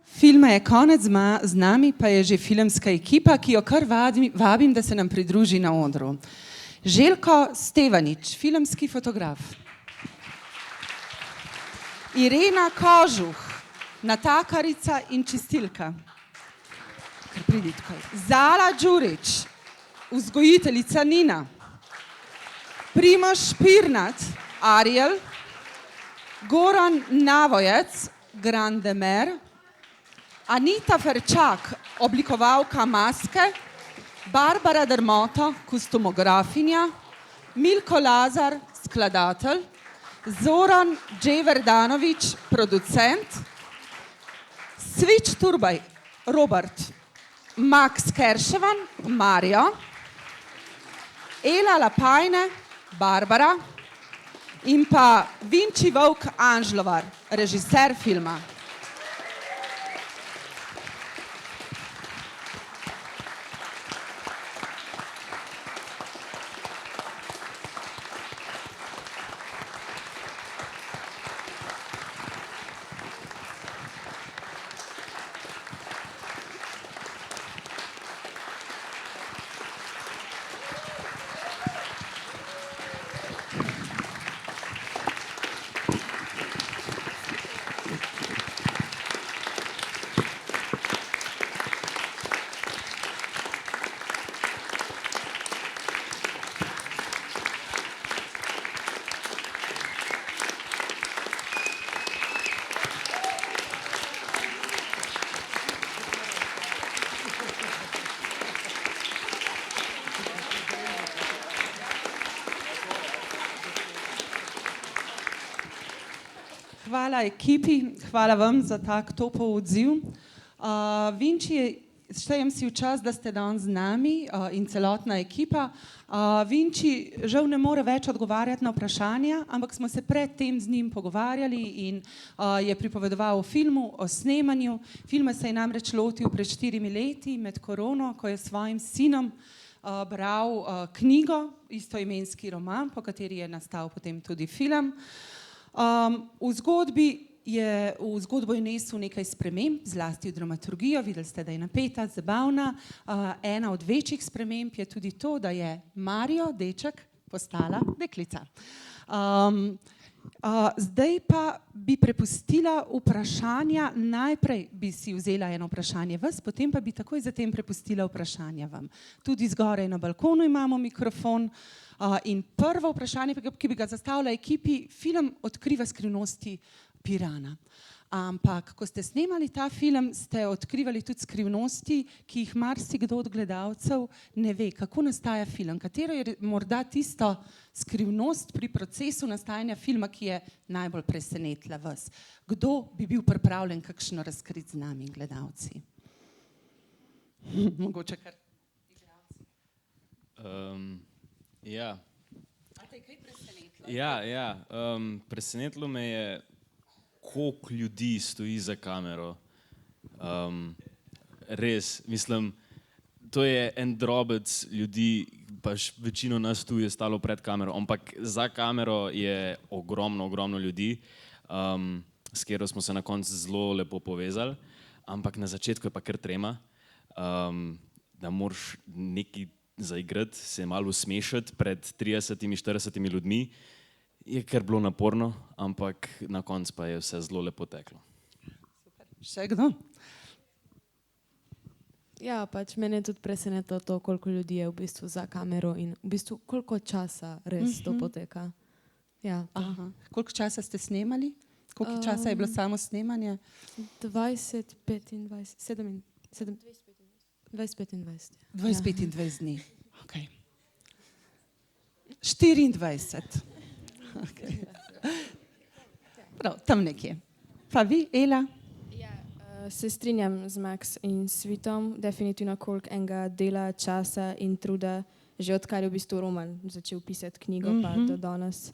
Filma je konec, z nami pa je že filmska ekipa, ki jo kar vabim, da se nam pridruži na odru. Željko Stevanič, filmski fotograf. Irena Kožuh, natakarica in čistilka. Kar pridi tukaj. Zala Đurić, vzgojiteljica Nina. Primož Pirnat, Ariel. Goran Navojec, Grandemer. Anita Ferčak, oblikovalka maske. Barbara Dermoto, kostumografinja. Milko Lazar, skladatelj. Zoran Dževerdanović, producent. Svič Turbaj, Robert. Max Kerševan, Mario. Ela Lapajne, Barbara. In pa Vinči Volk Anžlovar, režiser filma. Hvala ekipi, hvala vam za tak topel odziv. Vinči, štejem si v čas, da ste danes z nami in celotna ekipa. Vinči žal ne more več odgovarjati na vprašanja, ampak smo se predtem z njim pogovarjali in je pripovedoval o filmu, o snemanju. Filma se je namreč lotil pred 4 leti med korono, ko je s svojim sinom bral knjigo, istoimenski roman, po kateri je nastal potem tudi film. V zgodbo je nesel nekaj sprememb, zlasti v dramaturgijo, videli ste, da je napeta, zabavna. Ena od večjih sprememb je tudi to, da je Mario, deček, postala deklica. Zdaj pa bi prepustila vprašanja, najprej bi si vzela eno vprašanje vas, potem pa bi takoj zatem prepustila vprašanja vam. Tudi zgoraj na balkonu imamo mikrofon. In prvo vprašanje, ki bi ga zastavila ekipi, film odkriva skrivnosti Pirana. Ampak, ko ste snemali ta film, ste odkrivali tudi skrivnosti, ki jih marsikdo od gledalcev ne ve. Kako nastaja film? Katero je morda tisto skrivnost pri procesu nastajanja filma, ki je najbolj presenetila vas? Kdo bi bil pripravljen kakšno razkriti z nami, gledalci? Mogoče kar igralci. Ja. A te je kaj presenetilo? Ja. Presenetilo me je, koliko ljudi stoji za kamero. Res, mislim, to je en drobec ljudi, pač večino nas tu je stalo pred kamero, ampak za kamero je ogromno ljudi, s katero smo se na koncu zelo lepo povezali, ampak na začetku je pa kar trema, da moraš nekaj zaigrati, se malo usmešati pred 30-40 ljudmi, je kar bilo naporno, ampak na koncu pa je vse zelo lepo teklo. Super. Še kdo? Ja, pač mene je tudi presenetilo to, koliko ljudi je v bistvu za kamero in v bistvu koliko časa res to poteka. Ja, Aha. Koliko časa ste snemali? Koliko časa je bilo samo snemanje? 25 dni. Okay. 24. Okay. Prav, tam nekje. Pa vi, Ela? Ja, se strinjam z Max in Svitom. Definitivno koliko enega dela, časa in truda, že odkar je v bistvu Roman začel pisati knjigo, pa do danes.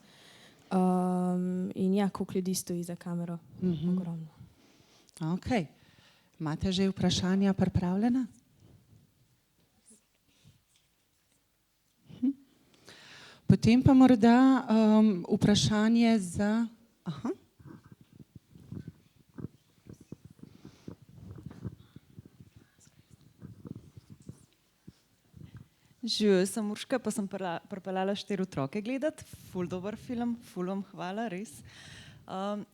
In ja, koliko ljudi stoji za kamero. Ogromno. Ok. Imate že vprašanja pripravljena? Potem pa morda vprašanje za... Aha. Živijo, sem Urška, pa sem pripeljala 4 otroke gledati. Ful dober film, ful vam hvala, res.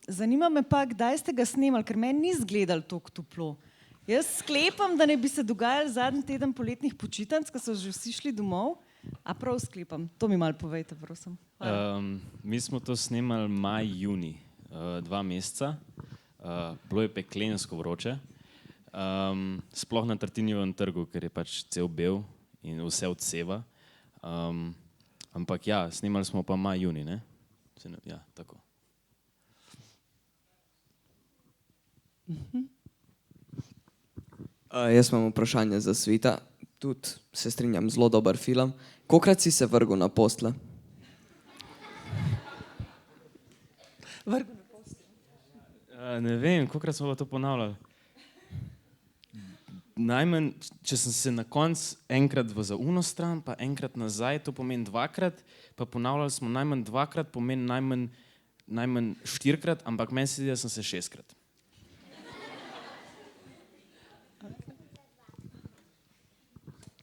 Zanima me pa, kdaj ste ga snemali, ker meni ni izgledalo tako toplo. Jaz sklepam, da ne bi se dogajalo zadnji teden poletnih počitnic, ko so že vsi šli domov. A prav sklepam? To mi malo povejte, prosim. Mi smo to snemali maj, juni, 2 meseca. Bilo je peklensko vroče. Sploh na Tartinijevem trgu, ker je pač cel bel in vse odseva. Ampak ja, snemali smo pa maj, juni, ne? Ja, tako. Jaz imam vprašanje za Svita. Tudi se strinjam, zelo dober film. Kolikrat si se vrgel na postle? Vrgu na posteljo. Ne vem, kolikrat smo pa to ponavljali. Najmanj, če sem se na koncu enkrat za uno stran, pa enkrat nazaj, to pomeni 2-krat, pa ponavljali smo najmanj 2-krat, pomeni najmanj 4-krat, ampak meni se zdi, da sem se 6-krat.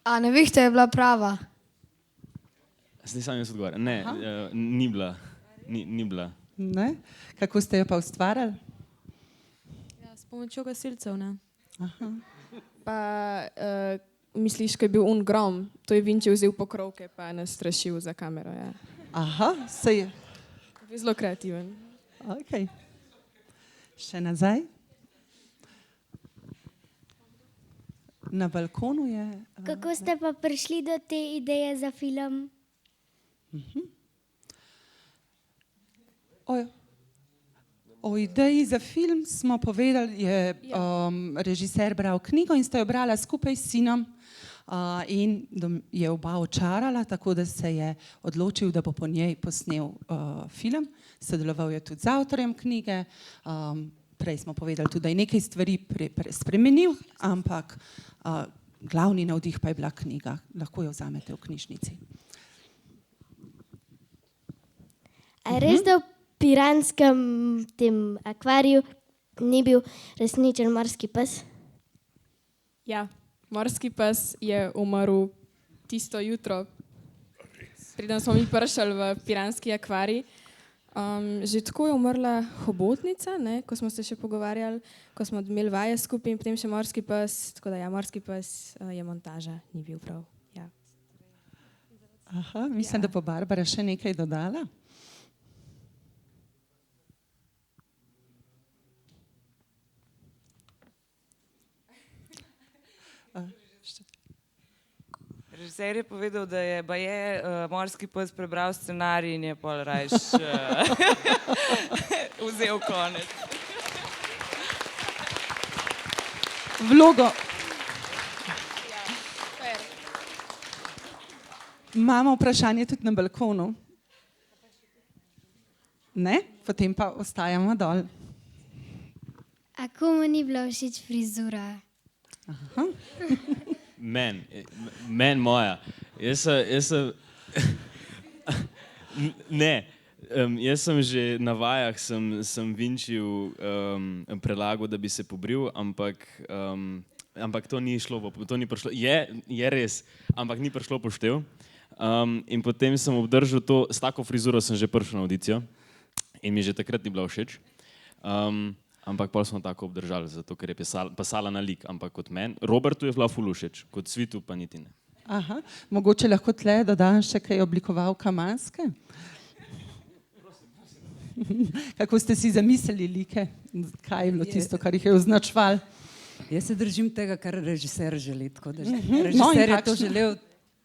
A nevihta je bila prava? Zdaj sam jaz odgovarjam. Ne, ni bila. Ni bila. Ne? Kako ste jo pa ustvarjali? Ja, s pomočjo gasilcev, ne? Pa misliš, ko je bil un grom, to je Vinči vzel pokrovke pa nas strašil za kamero. Ja. Aha, se je. Je zelo kreativen. Okay. Še nazaj. Na balkonu je... Kako ste pa prišli do te ideje za film? O ideji za film smo povedali, je režiser bral knjigo in sta jo brala skupaj s sinom in je oba očarala, tako da se je odločil, da bo po njej posnel film. Sodeloval je tudi z avtorjem knjige. Prej smo povedali tudi, da je nekaj stvari spremenil, ampak glavni navdih pa je bila knjiga. Lahko jo vzamete v knjižnici. A je res, da v piranskem tem akvariju ni bil resničen morski pes? Ja, morski pes je umrl tisto jutro, preden smo mi prišli v piranski akvarij. Že tako je umrla hobotnica, ne, ko smo se še pogovarjali, ko smo imeli vaje skupaj in potem še morski pes, tako da ja, morski pes je montaža, ni bil prav. Ja. Aha, mislim, da bo Barbara še nekaj dodala. Režiser je povedal, da je morski pes prebral scenarij in je pol rajš vzel konec. Vlogo. Imamo vprašanje tudi na balkonu. Ne? Potem pa ostajamo dol. A komu ni bila všeč frizura? Aha. Men moja. Jaz sem že na vajah sem Vinčiju prelagal, da bi se pobril, ampak to ni šlo, to ni prišlo. Je res, ampak ni prišlo poštev. In potem sem obdržal to, s tako frizuro sem že prišel na audicijo in mi že takrat ni bila všeč. Ampak pol smo tako obdržali, zato ker je pasala na lik, ampak kot meni. Robertu je bila ful všeč, kot Svitu pa niti ne. Aha, mogoče lahko tle dodam še kaj oblikovalka maske? Kako ste si zamislili like? Kaj je bilo tisto, kar jih je označval? Jaz se držim tega, kar režiser želi, tako da režiser je to želel,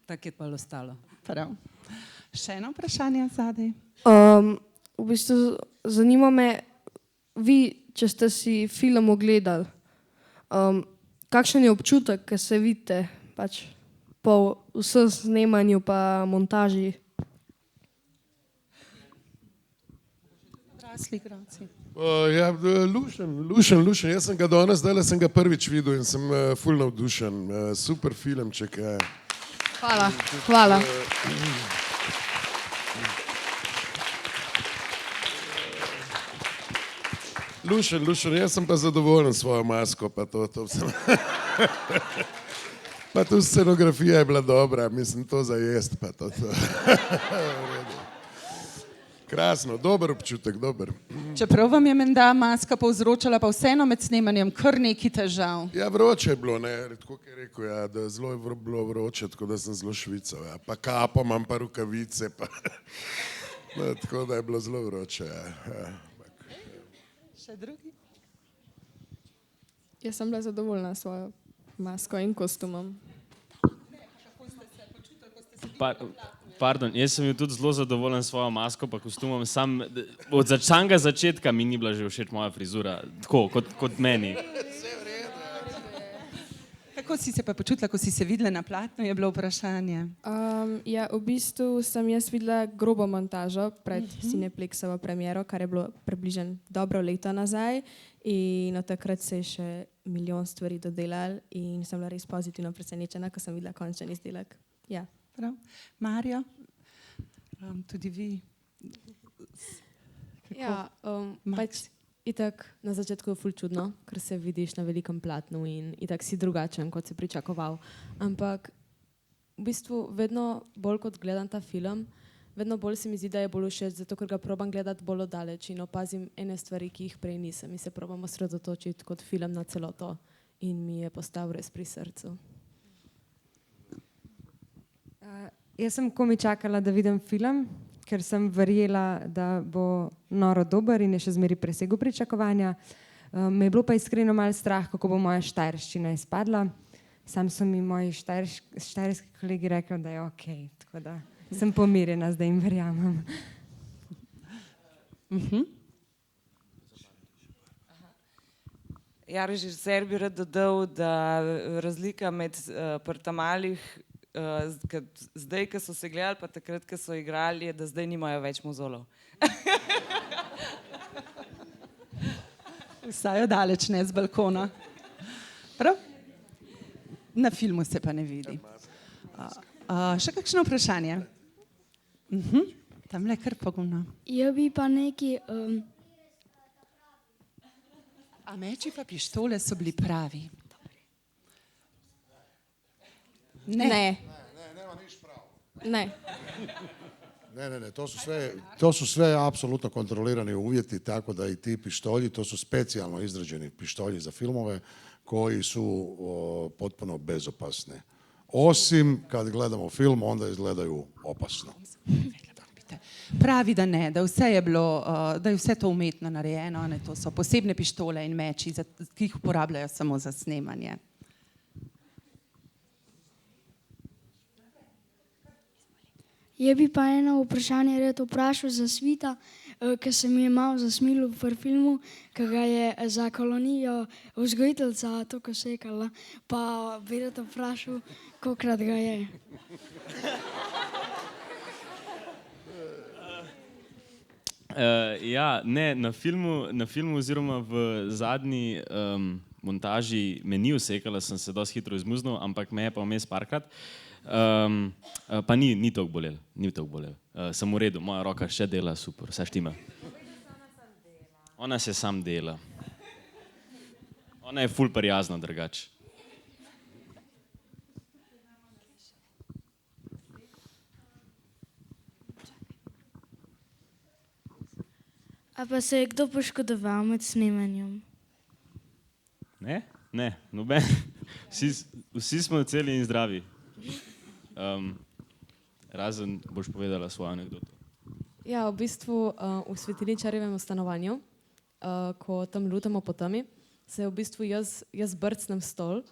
tako je pa ostalo. Prav. Še eno vprašanje zadaj. V bistvu zanima me, vi, če ste si film ogledali, kakšen je občutek, ko se vidite pač po vsem snemanju pa montaži? Odrasli igralci. Ja, lušen. Jaz sem ga danes, zdajle sem ga prvič videl in sem ful navdušen. Super filmček. Hvala. Lušen, jaz sem pa zadovoljen s svojo masko, pa to. Pa tu scenografija je bila dobra, mislim, to za jest, pa to. Krasno, dober občutek, dober. Čeprav vam je menda maska povzročala pa vseeno med snemanjem kar nekaj težav. Ja, vroče je bilo, ne, tako je rekel, ja, da zelo je bilo vroče, tako da sem zelo švical, ja. Pa kapo imam, pa rukavice, pa no, tako da je bilo zelo vroče, ja. Še drugi? Jaz sem bila zadovoljna s svojo masko in kostumom. Pardon, jaz sem bil tudi zelo zadovoljen s svojo masko pa kostumom, sam od samega začetka mi ni bila že všeč moja frizura, tako kot meni. Kako si se pa počutila, ko si se videla na platnu, je bilo vprašanje? Ja, v bistvu sem jaz videla grobo montažo pred Cineplexovo premiero, kar je bilo približno dobro leto nazaj in od takrat se je še milijon stvari dodelali in sem bila res pozitivno presenečena, ko sem videla končen izdelek. Ja. Prav. Marja, tudi vi? Ja, pač itak na začetku je ful čudno, ker se vidiš na velikem platnu in itak si drugačen, kot si pričakoval. Ampak v bistvu vedno bolj kot gledam ta film, vedno bolj se mi zdi, da je bolj všeč, zato ker ga probam gledati bolj oddaleč in opazim ene stvari, ki jih prej nisem in se probam osredotočiti kot film na celoto in mi je postal res pri srcu. Jaz sem komaj čakala, da vidim film, ker sem verjela, da bo noro dober in je še zmeraj presegel pričakovanja. Me je bilo pa iskreno malo strah, kako bo moja štajerščina izpadla. Sam so mi moji štajerski kolegi rekli, da je ok, tako da sem pomirjena, zdaj jim verjamem. Ja, režiser bi rad dodal, da razlika med Prtamalih zdaj, ko so se gledali, pa takrat, ko so igrali, je, da zdaj nimajo več mozolov. Vsaj daleč, ne z balkona. Prav? Na filmu se pa ne vidi. Še kakšno vprašanje? Tamle kar pogumno. Ja bi pa neki... A meči pa pištole so bili pravi? Ne. Nema niš prav. Ne. Ne, to su sve apsolutno kontrolirani uvjeti, tako da i ti pištolji, to su specijalno izrađeni pištolji za filmove koji su potpuno bezopasni. Osim kad gledamo film, onda izgledaju opasno. Pravi, da ne, da vse je bilo, da je vse to umetno narejeno, ne, to so posebne pištole in meči, ki jih uporabljajo samo za snemanje. Je bi pa eno vprašanje rad vprašal za Svita, ker se mi je malo zasmilil v filmu, ker ga je za kolonijo vzgojiteljica tako sekala, pa bi rad vprašal, kolikrat ga je. Ja, ne, na filmu oziroma v zadnji montaži me ni usekala, sem se dosti hitro izmuznil, ampak me je pa vmes parkrat. Pa ni toliko bolel, sem v redu, moja roka še dela super, vse štima. Ona se sam dela. Ona je ful prijazna drugače. A pa se je kdo poškodoval med snemanjem? Ne, noben. Vsi smo celi in zdravi. Razen boš povedala svojo anekdoto. Ja, v bistvu v svetilničarjevem stanovanju, ko tam lutamo po temi, se v bistvu jaz brcnem stol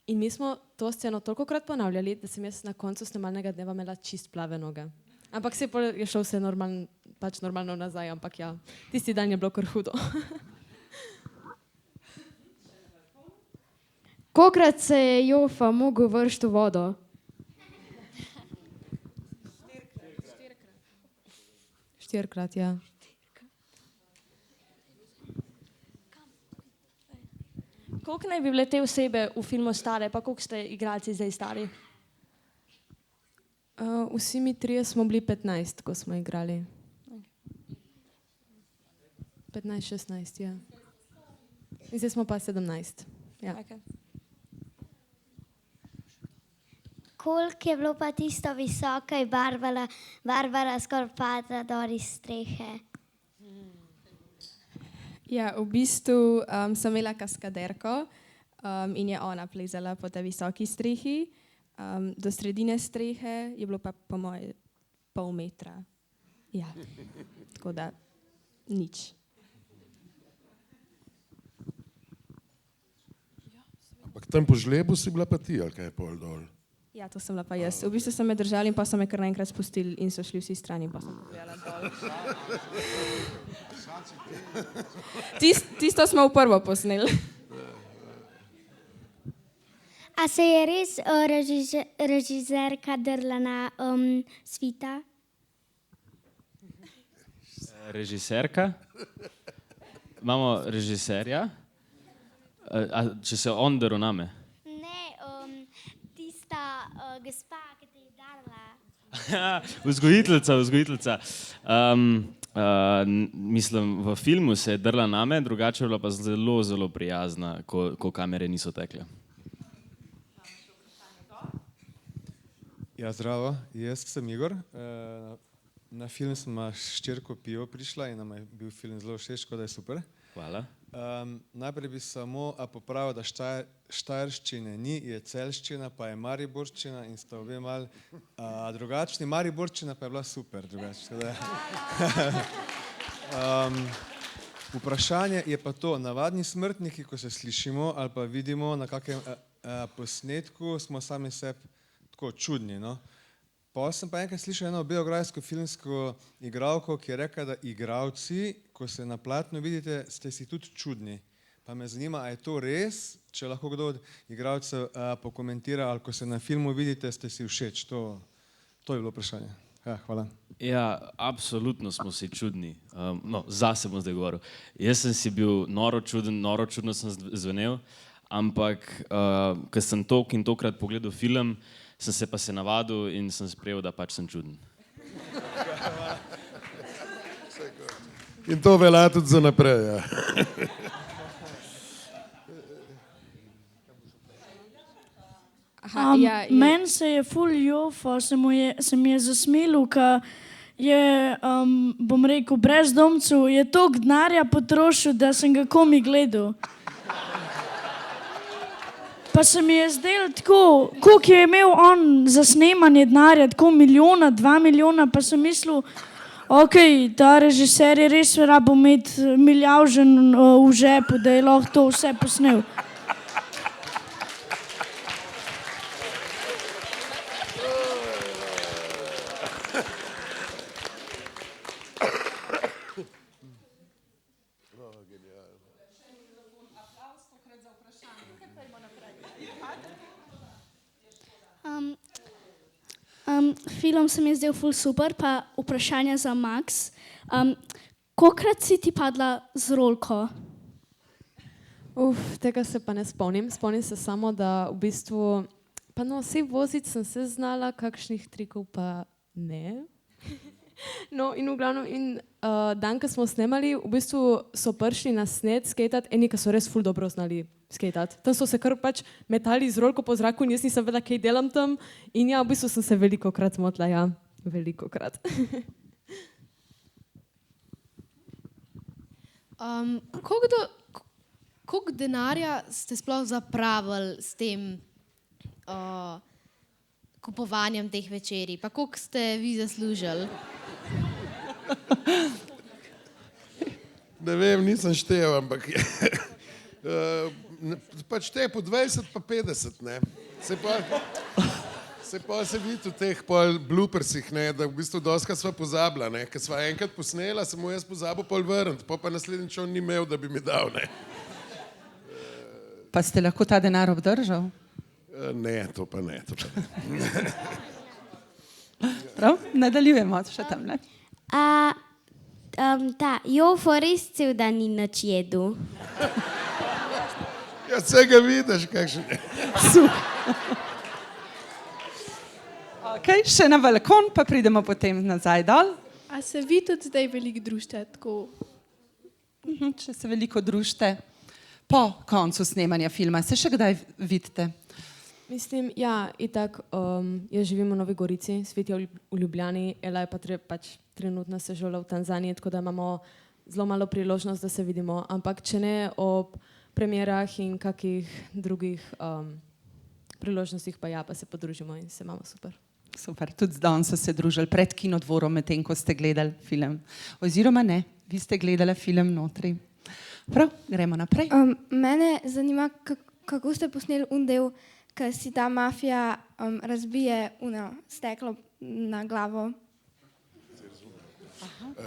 in mi smo to sceno tolikokrat ponavljali, da sem jaz na koncu snemalnega dneva imela čist plave noge. Ampak se je šel vse normalno nazaj, ampak ja, tisti dan je bilo kar hudo. Kolikrat se je Jofa mogel vršiti v vodo? Štirikrat, ja. Koliko naj bi bile te osebe v filmu stare, pa koliko ste igralci zdaj stari? Vsi mi trije smo bili 15, ko smo igrali. 15-16, ja. In zdaj smo pa 17. Ja. koliko je bilo pa tisto visoko, je Barbara skoraj padla dol iz strehe? Ja, v bistvu sem imela kaskaderko in je ona plezala po tej visoki strehi. Do sredine strehe je bilo pa po moje pol metra. Ja, tako da nič. Ampak tam po žlebu si bila pa ti, ali kaj je pol dol? Ja, to sem bila pa jaz. V bistvu so me držali in pa so me kar naenkrat spustili in so šli vsi strani in pa sem pogledala dol. Tisto smo v prvo posneli. A se je res režiserka drla na svita? Režiserka? Imamo režiserja? A če se on drl name? Ne, tista gospa, ki te je darla. Vzgojiteljica. Mislim, v filmu se je drla name, drugače je bila pa zelo, zelo prijazna, ko kamere niso tekle. Ja, zdravo, jaz sem Igor. Na film sem s hčerko Pijo prišla in nam je bil film zelo všeč, tako da je super. Hvala. Najprej bi samo popravil, da štajerščine ni, je celjščina, pa je mariborščina in sta obe malo drugačni. Mariborščina pa je bila super drugače. Vprašanje je pa to, navadni smrtniki, ko se slišimo ali pa vidimo na kakem posnetku, smo sami sebi tako čudni, no. Pa sem pa enkrat slišal eno beograjsko filmsko igralko, ki je rekla, da igralci, ko se na platnu vidite, ste si tudi čudni. Pa me zanima, a je to res, če lahko kdo od igralcev pokomentira, ali ko se na filmu vidite, ste si všeč. To je bilo vprašanje. Ja, hvala. Ja, absolutno smo si čudni. No, zase bom zdaj govoril. Jaz sem si bil noro čudno sem zvenel, ampak ko sem toliko in tokrat pogledal film, sem se pa navadil in sem sprejel, da pač sem čuden. In to velja tudi za naprej, ja. Meni se je ful jofa, se mi je zasmilil, ker je, bom rekel, brezdomcu, je toliko denarja potrošil, da sem ga komi gledal. Pa se mi je zdelo tako, koliko je imel on za snemanje denarja, tako 1 milijona, 2 milijona, pa sem mislil, ok, ta režiser je res rabo imeti milijavžen v žepu, da je lahko to vse posnel. Film se mi je zdel ful super, pa vprašanje za Max. Kolikrat si ti padla z rolko? Tega se pa ne spomnim. Spomnim se samo, da v bistvu, pa no, vse voziti sem se znala, kakšnih trikov pa ne. No, in v glavnem, dan, ko smo snemali, v bistvu so prišli na sned skejtat, eni, ki so res ful dobro znali skejtat. Tam so se kar pač metali z rolko po zraku in jaz nisem vedela, kaj delam tam. In ja, v bistvu sem se velikokrat zmotila, ja. Velikokrat. Koliko denarja ste sploh zapravili s tem kupovanjem teh večerij? Pa koliko ste vi zaslužili? Ne vem, nisem štel, ampak pač te po 20 pa 50, ne. Se pa se vidi v teh bloopersih, ne, da v bistvu doskrat sva pozabila, ne. Ker sva enkrat posnela, sem mu jaz pozabil pol vrniti, pa naslednjič on ni imel, da bi mi dal, ne. Pa ste lahko ta denar obdržal? Ne, to pa ne. Prav, nadaljujemo še tam, ne? Jofo res cel dan ni nič jedel. Ja, vse ga vidiš, kakšen je. Ok, še na balkon, pa pridemo potem nazaj dol. A se vi tudi zdaj veliko družite tako? Če se veliko družite po koncu snemanja filma, se še kdaj vidite? Mislim, ja, itak, jaz živim v Novi Gorici, Svet je v Ljubljani, Ela je pa pač trenutno se šola v Tanzaniji, tako da imamo zelo malo priložnost, da se vidimo, ampak če ne ob premierah in kakih drugih priložnostih, pa ja, pa se podružimo in se imamo super. Super, tudi danes so se družili pred kinodvorom, medtem ko ste gledali film. Oziroma ne, vi ste gledali film notri. Prav, gremo naprej. Mene zanima, kako ste posneli del, ko si ta mafija razbije steklo na glavo.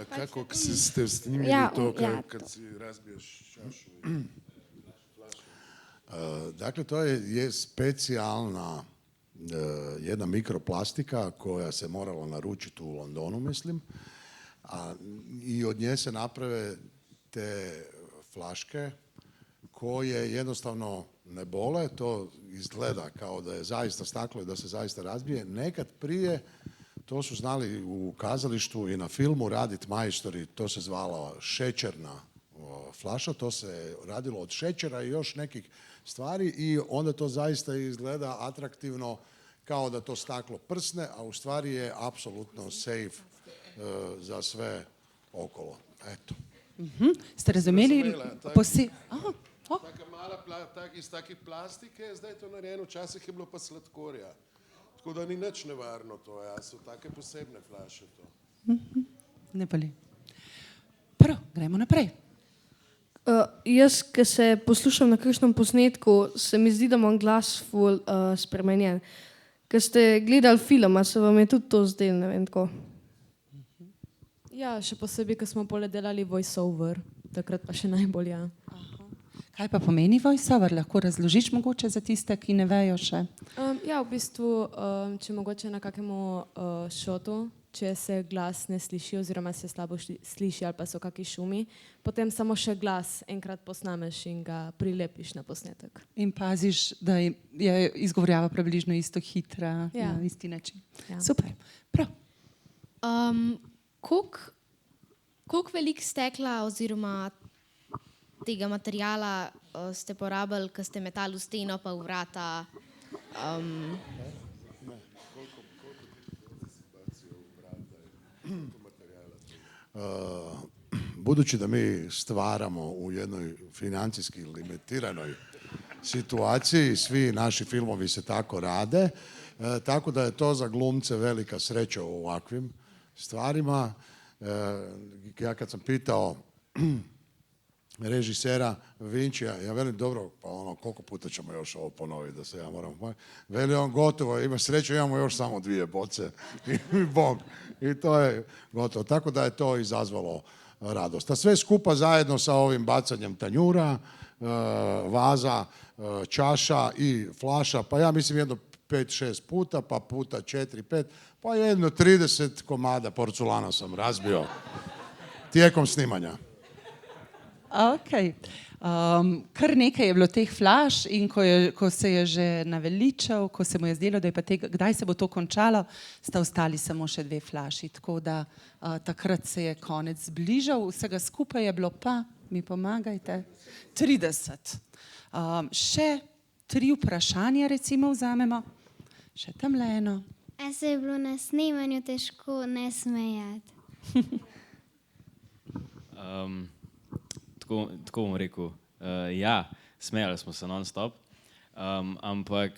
Kako ste snimili to, kad si razbiješ čašu? Dakle, to je specijalna jedna mikroplastika koja se morala naručiti u Londonu, mislim. I od nje se naprave te flaške koje jednostavno ne bole, to izgleda kao da je zaista staklo i da se zaista razbije. Nekad prije to su znali u kazalištu i na filmu raditi majstori, to se zvala šećerna flaša, to se radilo od šećera i još nekih stvari i onda to zaista izgleda atraktivno kao da to staklo prsne, a u stvari je apsolutno safe za sve okolo. Eto. Ste razumeli? Taka mala, iz takih plastike, zdaj je to narejeno, včasih je bilo pa sladkorja. Tako da ni nič nevarno to, ja, so take posebne flaše to. Ne boli. Prav, gremo naprej. Jaz, ki se poslušam na kakšnem posnetku, se mi zdi, da imam glas ful spremenjen. Ko ste gledali film, a se vam je tudi to zdelo, ne vem tako? Ja, še posebej, ko smo pole delali voice-over, takrat pa še najbolj, ja. Kaj pa pomeni voice-over? Lahko razložiš mogoče za tiste, ki ne vejo še? Ja, v bistvu, če mogoče na kakemu šotu, če se glas ne sliši oziroma se slabo sliši ali pa so kakšni šumi, potem samo še glas enkrat posnameš in ga prilepiš na posnetek. In paziš, da je izgovorjava približno isto hitra, na isti način. Ja. Super, prav. Koliko veliko stekla oziroma tega materijala ste porabili, ko ste metali v steno pa v vrata? Budući da mi stvaramo u jednoj financijski limitiranoj situaciji, svi naši filmovi se tako rade, tako da je to za glumce velika sreća u ovakvim stvarima. Ja kad sam pitao režisera Vinčija, ja velim, dobro, pa koliko puta ćemo još ovo ponoviti da se ja moram... Veli on, gotovo, ima sreću, imamo još samo 2 boce i bom. I to je gotovo. Tako da je to izazvalo radost. A sve skupa zajedno sa ovim bacanjem tanjura, vaza, čaša i flaša, pa ja mislim jedno 5-6 puta, pa puta 4-5, pa jedno 30 komada porculana sam razbio tijekom snimanja. Ok. Kar nekaj je bilo teh flaš in ko se je že naveličal, ko se mu je zdelo, da je pa kdaj se bo to končalo, sta ostali samo še 2 flaši. Tako da takrat se je konec zbližal, vsega skupaj je bilo pa, mi pomagajte, 30. Še 3 vprašanja recimo vzamemo. Še tam le eno. A se je bilo na snemanju težko ne smejati? Tako bom rekel, ja, smejali smo se non-stop, ampak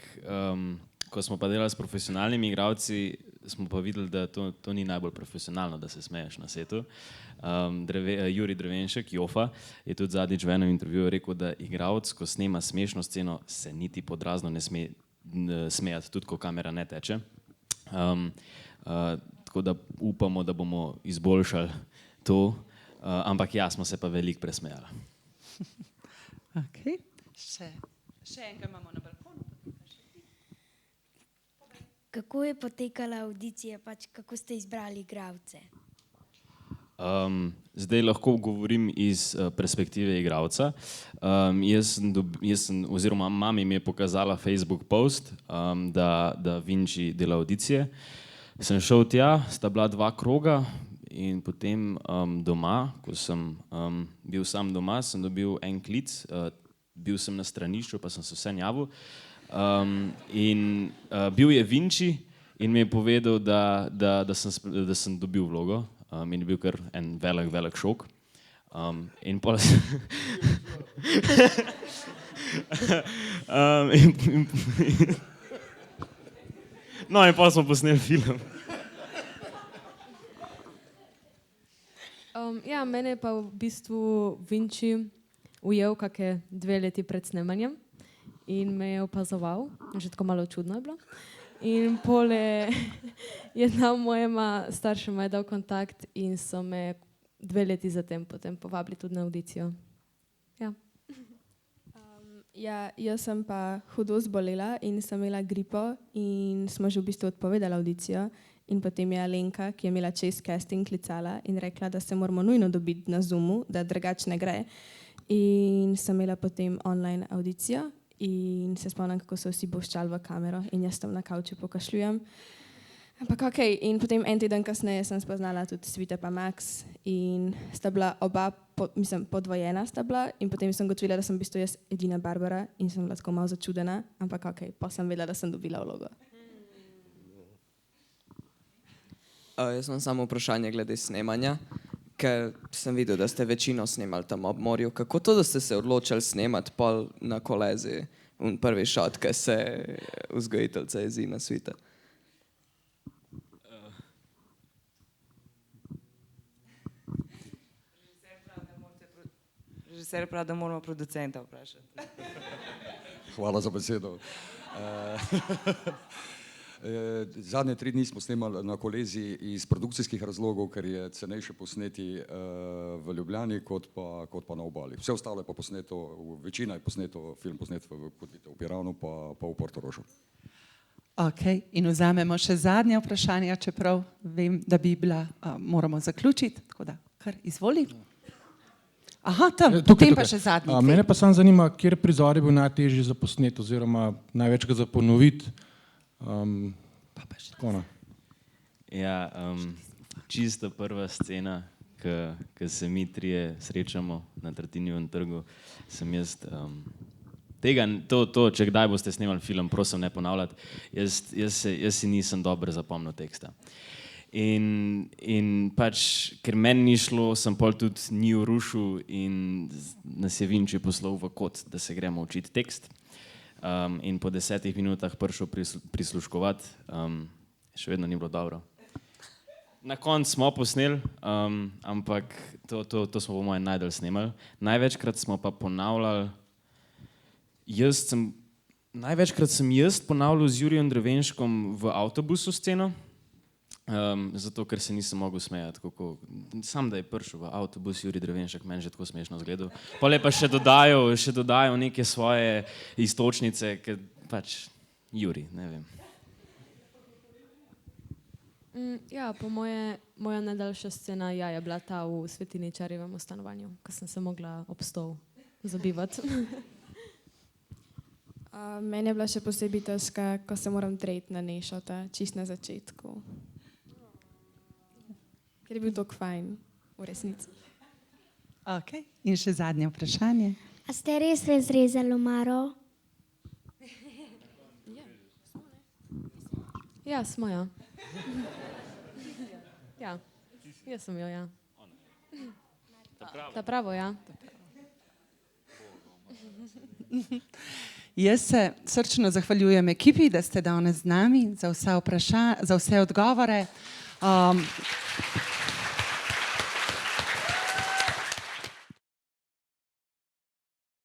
ko smo pa delali s profesionalnimi igralci, smo pa videli, da to ni najbolj profesionalno, da se smeješ na setu. Juri Drevenšek, Jofa, je tudi zadnjič v enem intervjuju rekel, da igralec, ko snema smešno sceno, se niti podrazno ne sme smejati, tudi ko kamera ne teče. Tako da upamo, da bomo izboljšali to. Ampak ja, smo se pa veliko presmejali. Okay. Še enega imamo na balkonu. Kako je potekala avdicija, pač kako ste izbrali igralce? Zdaj lahko govorim iz perspektive igralca. Oziroma mami mi je pokazala Facebook post, da Vinči dela avdicije. Sem šel tja, sta bila 2 kroga, in potem doma, ko sem bil sam doma, sem dobil en klic, bil sem na stranišču, pa sem se vse javil. Bil je Vinci in mi je povedal, da sem dobil vlogo. In je bil kar en velik šok. In pol No, in pol smo posneli film. Ja, mene je pa v bistvu Vinci ujel kakšne 2 leti pred snemanjem in me je opazoval, že tako malo čudno je bilo. In pole je dal mojima staršema je dal kontakt in so me 2 leti zatem potem povabili tudi na audicijo. Ja. Ja, jaz sem pa hudo zbolela in sem imela gripo in smo že v bistvu odpovedali audicijo. In potem je Alenka, ki je imela čez casting, klicala in rekla, da se moramo nujno dobiti na Zoomu, da drugače ne gre. In sem imela potem online audicijo in se spomnim, kako so vsi boščali v kamero in jaz tam na kavču pokašljujem. Ampak ok, in potem en teden kasneje sem spoznala tudi Svita pa Max in sta bila oba, podvojena sta bila in potem sem gotovila, da sem v bistvu jaz edina Barbara in sem bila tako malo začudena, ampak ok, pa sem vedela, da sem dobila vlogo. Jaz imam samo vprašanje glede snemanja, ker sem videl, da ste večino snemali tam ob morju. Kako to, da ste se odločili snemati pol na kolezi, prvi šot, ker se vzgojiteljica jezi na Svita? Režiser pravi, da moramo producenta vprašati. Hvala za besedo. Zadnje 3 dni smo snemali na kolezi iz produkcijskih razlogov, ker je cenejše posneti v Ljubljani kot pa na obali. Vse ostalo je pa posneto, večina je posneto, film posnet v Piranu pa v Portorožu. Ok, in vzamemo še zadnje vprašanje, čeprav vem, da bi bila, moramo zaključiti, tako da kar izvoli. Aha, tam, potem pa še zadnji. Mene pa samo zanima, kjer prizor je bil najtežji za posnet oziroma največkrat za ponoviti. Ja, čisto prva scena, ko se mi trije srečamo na Tartinijevem trgu, sem jaz če kdaj boste snemali film, prosim ne ponavljati, jaz si nisem dobro zapomnil teksta. In pač, ker meni ni šlo, sem pol tudi njiju rušil in nas je Vinči poslal v kot, da se gremo učiti tekst. In po 10 minutah prišel prisluškovati, še vedno ni bilo dobro. Na koncu smo posneli, ampak to smo po mojem najdalj snemali. Največkrat smo pa ponavljali, največkrat sem jaz ponavljal z Jurijem Drevenškom v avtobusu sceno, zato ker se nisem mogel smejati, sam da je prišel v avtobus Jurij Drevenšek, meni že tako smešno zgledal. Pol je pa še dodajal neke svoje iztočnice, ker pač Jurij, ne vem. Ja, po moja najdaljša scena je bila ta v Svetiničarjevem stanovanju, ko sem se mogla ob stol zabivati. Meni je bila še posebej težka, ko se moram treti na Nešota, čist na začetku. Ker je bil tako fajn, v resnici. Ok, in še zadnje vprašanje. A ste res razrezali omaro? Ja, smo, ja. Ja, jaz sem jo, ja. Ta pravo, ja. Jaz se srčno zahvaljujem ekipi, da ste danes z nami, za vse odgovore.